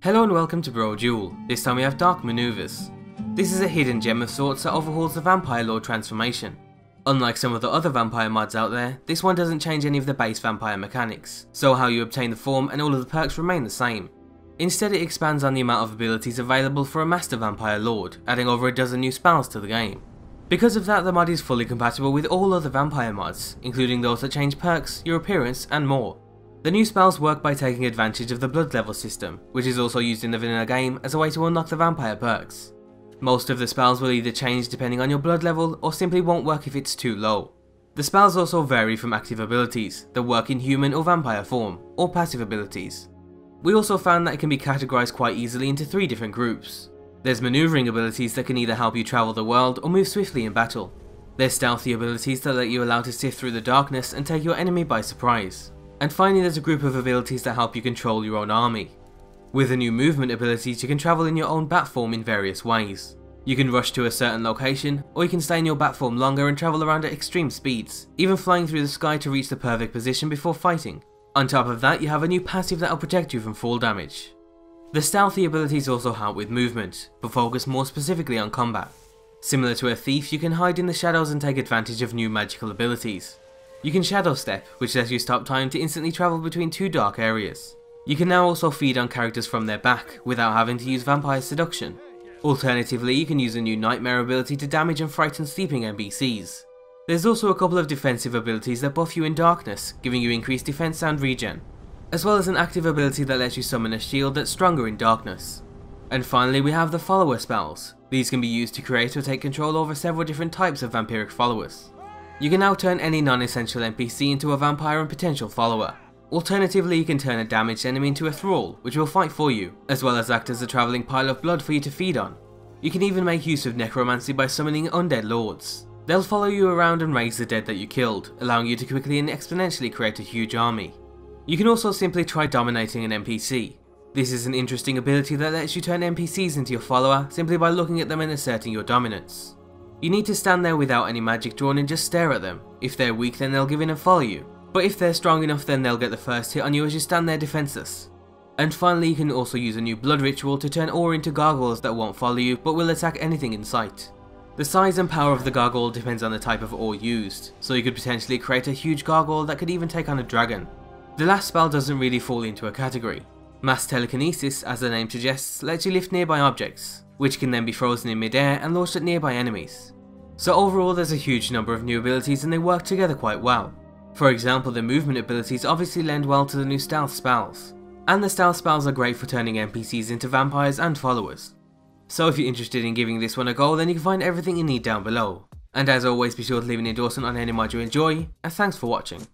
Hello and welcome to Brodual. This time we have Dark Maneuvers. This is a hidden gem of sorts that overhauls the Vampire Lord transformation. Unlike some of the other vampire mods out there, this one doesn't change any of the base vampire mechanics, so how you obtain the form and all of the perks remain the same. Instead it expands on the amount of abilities available for a Master Vampire Lord, adding over a dozen new spells to the game. Because of that, the mod is fully compatible with all other vampire mods, including those that change perks, your appearance and more. The new spells work by taking advantage of the blood level system, which is also used in the vanilla game as a way to unlock the vampire perks. Most of the spells will either change depending on your blood level or simply won't work if it's too low. The spells also vary from active abilities that work in human or vampire form, or passive abilities. We also found that it can be categorized quite easily into 3 different groups. There's maneuvering abilities that can either help you travel the world or move swiftly in battle. There's stealthy abilities that let you allow to sift through the darkness and take your enemy by surprise. And finally there's a group of abilities that help you control your own army. With the new movement abilities you can travel in your own bat form in various ways. You can rush to a certain location, or you can stay in your bat form longer and travel around at extreme speeds, even flying through the sky to reach the perfect position before fighting. On top of that you have a new passive that will protect you from fall damage. The stealthy abilities also help with movement, but focus more specifically on combat. Similar to a thief, you can hide in the shadows and take advantage of new magical abilities. You can shadow step, which lets you stop time to instantly travel between 2 dark areas. You can now also feed on characters from their back, without having to use vampire seduction. Alternatively, you can use a new nightmare ability to damage and frighten sleeping NPCs. There's also a couple of defensive abilities that buff you in darkness, giving you increased defense and regen, as well as an active ability that lets you summon a shield that's stronger in darkness. And finally we have the follower spells. These can be used to create or take control over several different types of vampiric followers. You can now turn any non-essential NPC into a vampire and potential follower. Alternatively, you can turn a damaged enemy into a thrall, which will fight for you, as well as act as a travelling pile of blood for you to feed on. You can even make use of necromancy by summoning undead lords. They'll follow you around and raise the dead that you killed, allowing you to quickly and exponentially create a huge army. You can also simply try dominating an NPC. This is an interesting ability that lets you turn NPCs into your follower simply by looking at them and asserting your dominance. You need to stand there without any magic drawn and just stare at them. If they're weak then they'll give in and follow you, but if they're strong enough then they'll get the first hit on you as you stand there defenseless. And finally you can also use a new blood ritual to turn ore into gargoyles that won't follow you but will attack anything in sight. The size and power of the gargoyle depends on the type of ore used, so you could potentially create a huge gargoyle that could even take on a dragon. The last spell doesn't really fall into a category. Mass telekinesis, as the name suggests, lets you lift nearby objects, which can then be frozen in midair and launched at nearby enemies. So overall there's a huge number of new abilities and they work together quite well. For example, the movement abilities obviously lend well to the new stealth spells, and the stealth spells are great for turning NPCs into vampires and followers. So if you're interested in giving this one a go then you can find everything you need down below. And as always be sure to leave an endorsement on any mod you enjoy, and thanks for watching.